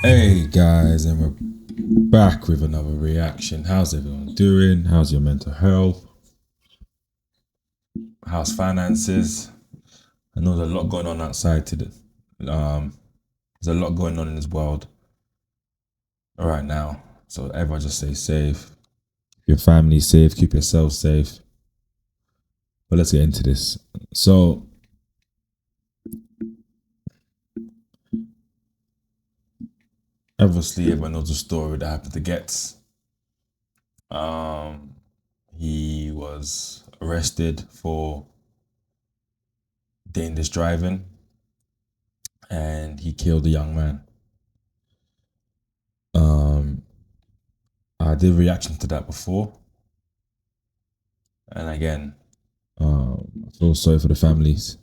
Hey guys, and we're back with another reaction. How's everyone doing? How's your mental health? How's finances? I know there's a lot going on outside today. There's a lot going on in this world right now. So everyone just stay safe. Keep your family safe, keep yourself safe. But let's get into this. So obviously everyone knows the story that happened to Ghetts. Um he was arrested for dangerous driving and he killed a young man. Um, I did reaction to that before, and again, I feel sorry for the families.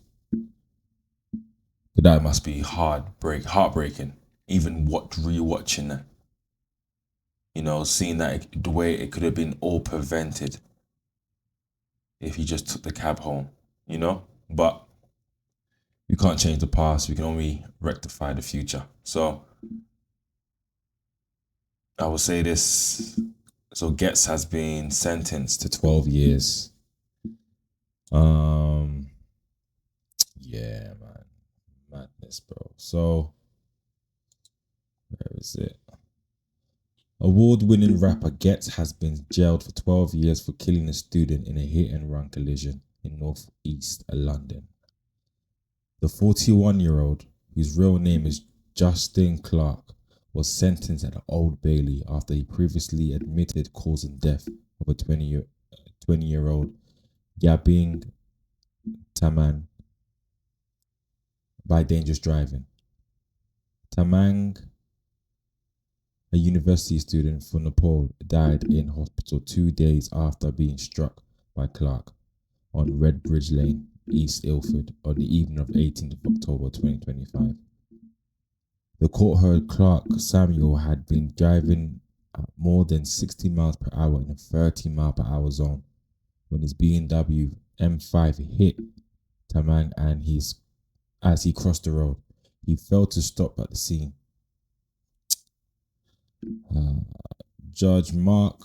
But that must be heartbreaking. Even rewatching that, seeing that the way it could have been all prevented if he just took the cab home, But we can't change the past. We can only rectify the future. So I will say this. So Ghetts has been sentenced to 12 years. Yeah, man. Madness, bro. So, where is it? Award-winning rapper Ghetts has been jailed for 12 years for killing a student in a hit-and-run collision in northeast London. The 41-year-old, whose real name is Justin Clark, was sentenced at the Old Bailey after he previously admitted causing death of a 20-year-old Yabing Taman by dangerous driving. Tamang, a university student from Nepal, died in hospital 2 days after being struck by Clark on Red Bridge Lane, East Ilford, on the evening of 18th of October 2025. The court heard Clark Samuel had been driving at more than 60 miles per hour in a 30 mile per hour zone when his BMW M5 hit Tamang and as he crossed the road. He failed to stop at the scene. Judge Mark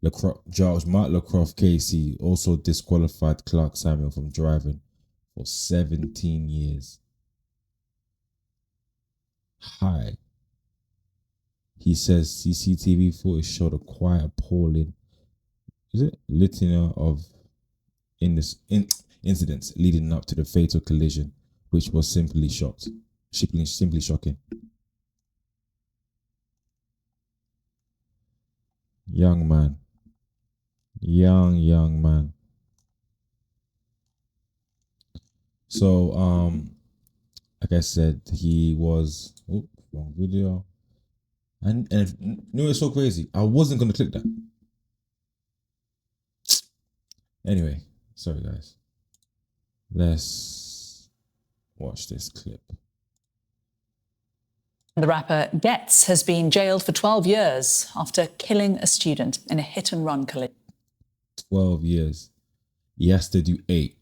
Lacroft Casey also disqualified Clark Samuel from driving for 17 years. Hi. He says CCTV footage showed a quite appalling litany of incidents leading up to the fatal collision, which was simply shocking. Young man. Young man. So, like I said, he was wrong video. And it's so crazy. I wasn't gonna click that. Anyway, sorry guys. Let's watch this clip. The rapper Ghetts has been jailed for 12 years after killing a student in a hit-and-run collision. 12 years. He has to do 8.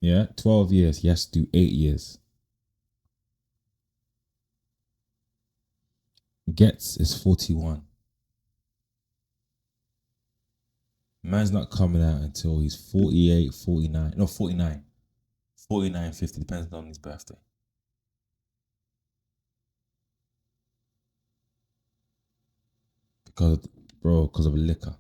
Yeah, 12 years. He has to do 8 years. Ghetts is 41. Man's not coming out until he's 48, 49. No, 49. 49, 50, depends on his birthday. Because of liquor.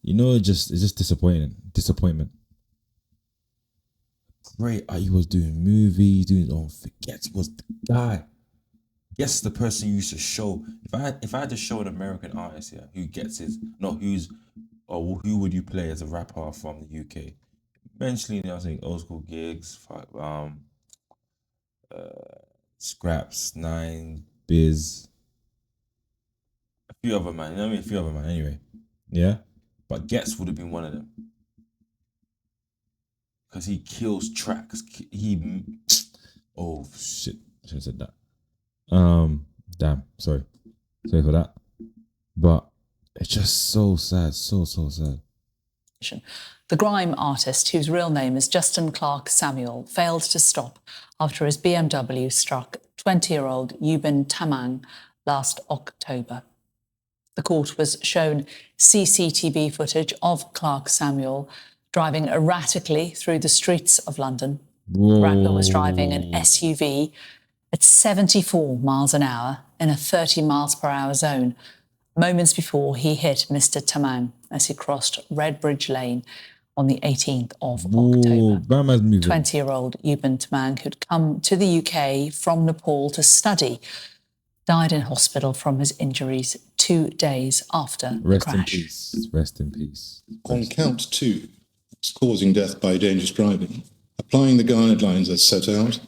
It's just disappointment. Great, he was doing movies, doing his own forgets. He was the guy. Yes, the person you used to show. If I had to show an American artist here who gets his who would you play as a rapper from the UK? Eventually, I was saying old school gigs, Scraps, Nine, Biz, a few other man. A few other man. Anyway, yeah. But Ghetts would have been one of them because he kills tracks. Oh shit! I should have said that. Damn, sorry for that. But it's just so sad, so sad. The grime artist, whose real name is Justin Clark Samuel, failed to stop after his BMW struck 20-year-old Yubin Tamang last October. The court was shown CCTV footage of Clark Samuel driving erratically through the streets of London. Whoa. The rapper was driving an SUV at 74 miles an hour in a 30 miles per hour zone moments before he hit Mr. Tamang as he crossed Redbridge Lane on the 18th of October. 20-year-old Yubin Tamang, who'd come to the UK from Nepal to study, died in hospital from his injuries 2 days after the crash. Rest in peace. On count 2, it's causing death by dangerous driving, applying the guidelines as set out,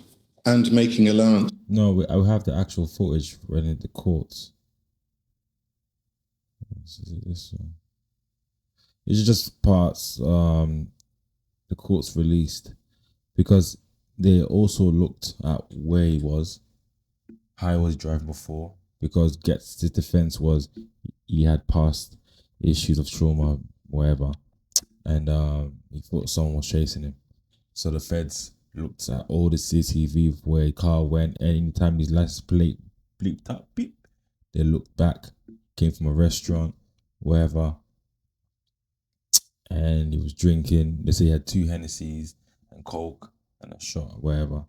and making allowance. No, I will have the actual footage when in the courts. This one. It's just parts the courts released, because they also looked at where he was, how he was driving before, because Ghetts' defense was he had past issues of trauma, whatever, and he thought someone was chasing him. So the feds looked at all the CCTV of where his car went, and anytime his license plate bleeped up, beep, they looked back, came from a restaurant, wherever, and he was drinking. They say he had 2 Hennessy's and Coke and a shot, wherever.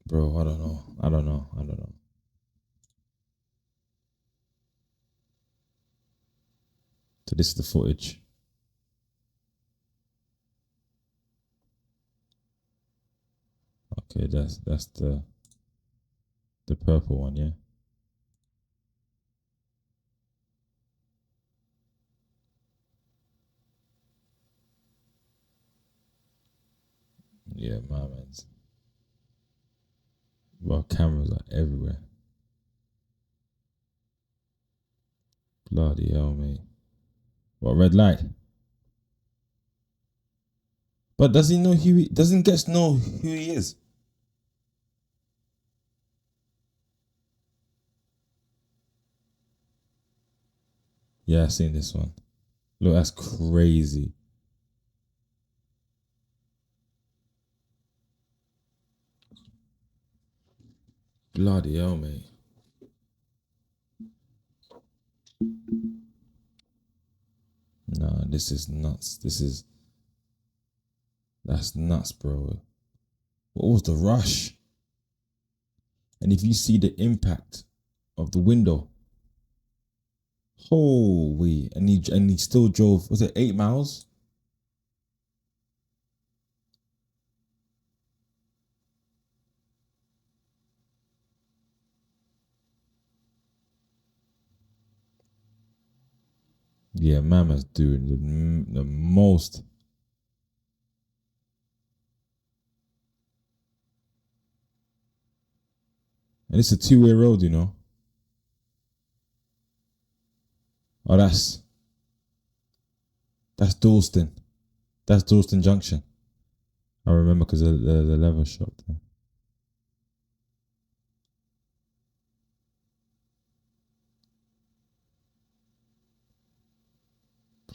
Bro, I don't know. So this is the footage. Okay, that's the purple one, yeah. Yeah, my man's. Well, cameras are everywhere. Bloody hell, mate. What, red light? But does he know who he... Doesn't Ghetts know who he is? Yeah, I've seen this one. Look, that's crazy. Bloody hell, mate. Nah, this is nuts. That's nuts, bro. What was the rush? And if you see the impact of the window, holy, and he still drove, was it 8 miles? Yeah, Mama's doing the most. And it's a 2-way road, you know. Oh, that's Dalston. That's Dalston Junction. I remember because of the leather shop there.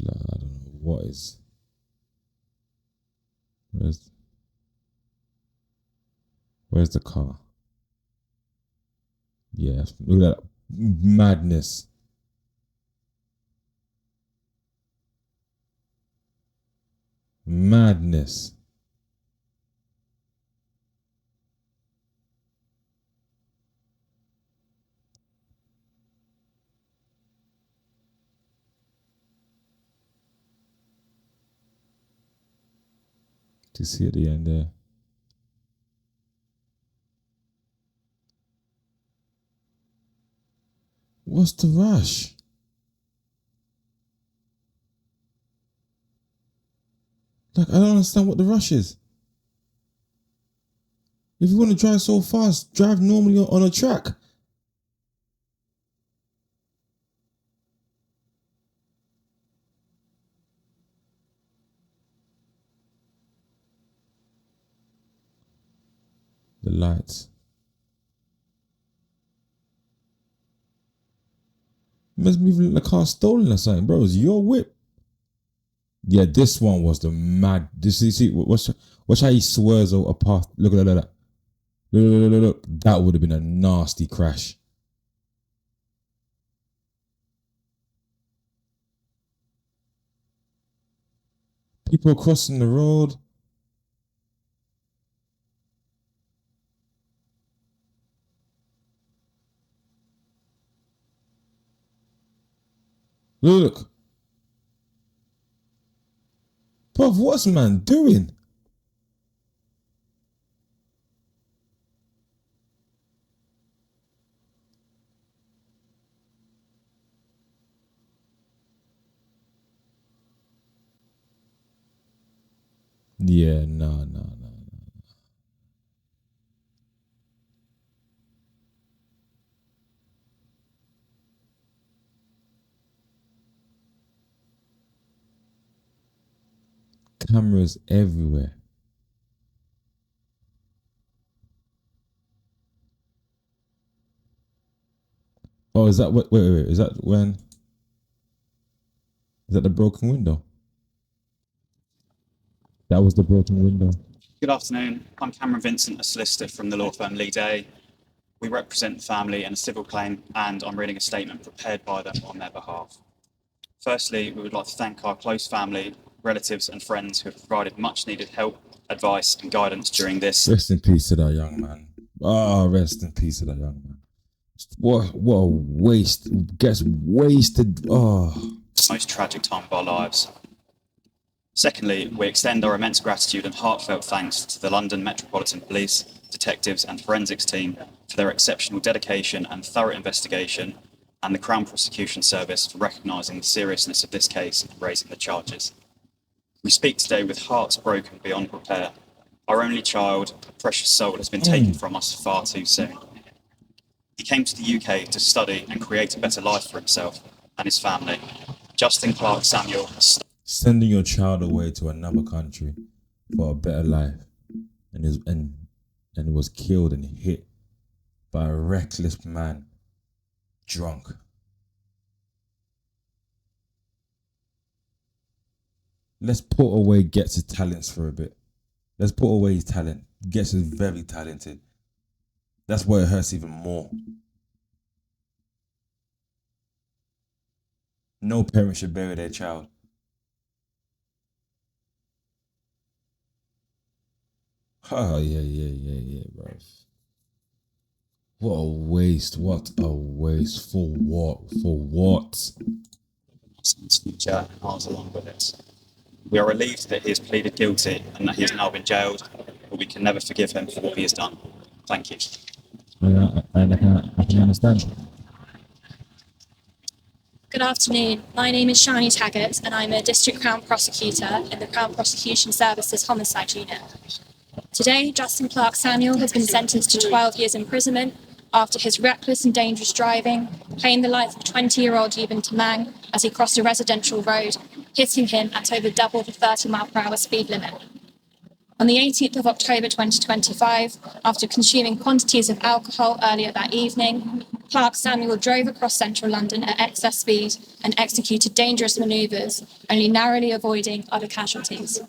I don't know what is. Where's the car? Yeah, look at that madness. Madness. To see at the end there. What's the rush? Like, I don't understand what the rush is. If you want to drive so fast, drive normally on a track. The lights. Must be even like a car stolen or something, bro. It's your whip. Yeah, this one was the mad. This you see, watch how he swerves over a path. Look at that. Look. That would have been a nasty crash. People crossing the road. Look. Bruv, what's man doing? Yeah, no. Cameras everywhere. Oh, is that wait? Is that when? Is that the broken window? That was the broken window. Good afternoon. I'm Cameron Vincent, a solicitor from the law firm Lee Day. We represent the family in a civil claim, and I'm reading a statement prepared by them on their behalf. Firstly, we would like to thank our close family, relatives, and friends who have provided much needed help, advice, and guidance during this. Rest in peace to that young man. Rest in peace to that young man. What a waste. Gets wasted. Most tragic time of our lives. Secondly, we extend our immense gratitude and heartfelt thanks to the London Metropolitan Police, detectives and forensics team for their exceptional dedication and thorough investigation, and the Crown Prosecution Service for recognising the seriousness of this case and raising the charges. We speak today with hearts broken beyond repair. Our only child, a precious soul, has been taken from us far too soon. He came to the UK to study and create a better life for himself and his family. Justin Clark Samuel. Sending your child away to another country for a better life, and was killed and hit by a reckless man, drunk. Let's put away Ghetts' talents for a bit. Let's put away his talent. Ghetts is very talented. That's why it hurts even more. No parent should bury their child. Oh, yeah, bro. What a waste. What a waste. For what? For what? Future and ours along with it. We are relieved that he has pleaded guilty and that he has now been jailed, but we can never forgive him for what he has done. Thank you. I can understand. Good afternoon. My name is Shani Taggart and I'm a District Crown Prosecutor in the Crown Prosecution Service's Homicide Unit. Today, Justin Clark Samuel has been sentenced to 12 years imprisonment after his reckless and dangerous driving, claimed the life of 20-year-old Yubin Tamang as he crossed a residential road, hitting him at over double the 30-mile-per-hour speed limit. On the 18th of October 2025, after consuming quantities of alcohol earlier that evening, Clark Samuel drove across central London at excess speed and executed dangerous manoeuvres, only narrowly avoiding other casualties.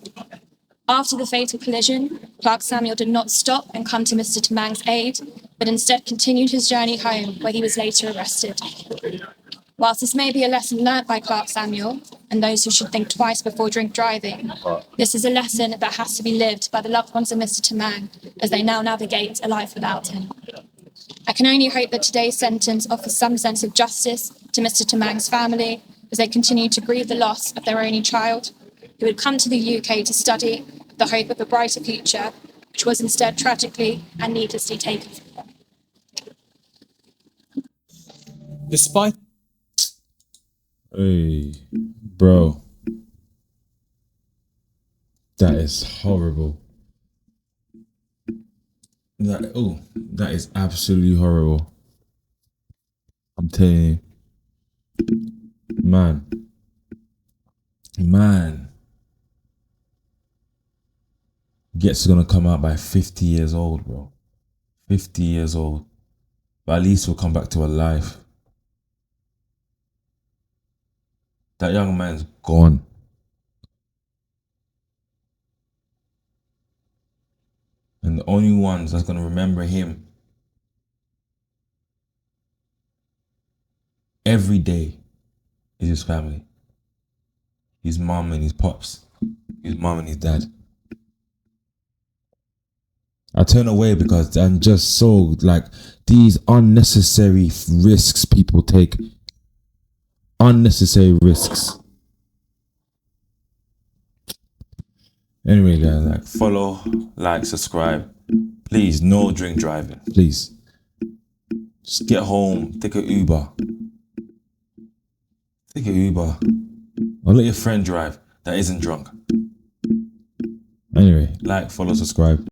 After the fatal collision, Clark Samuel did not stop and come to Mr. Tamang's aid, but instead continued his journey home, where he was later arrested. Whilst this may be a lesson learnt by Clark Samuel and those who should think twice before drink driving, this is a lesson that has to be lived by the loved ones of Mr. Tamang as they now navigate a life without him. I can only hope that today's sentence offers some sense of justice to Mr. Tamang's family as they continue to grieve the loss of their only child, who had come to the UK to study with the hope of a brighter future, which was instead tragically and needlessly taken from them. Despite Hey, bro. That is horrible. That is absolutely horrible. I'm telling you. Man. Ghetts gonna come out by 50 years old, bro. 50 years old, but at least he'll come back to a life. That young man's gone. And the only ones that's going to remember him every day is his family. His mom and his pops. His mom and his dad. I turn away because I'm just so like these unnecessary risks people take. Unnecessary risks. Anyway, guys, like follow, like, subscribe. Please, no drink driving. Please. Just get home, take an Uber. Take an Uber. Or let your friend drive that isn't drunk. Anyway, like, follow, subscribe.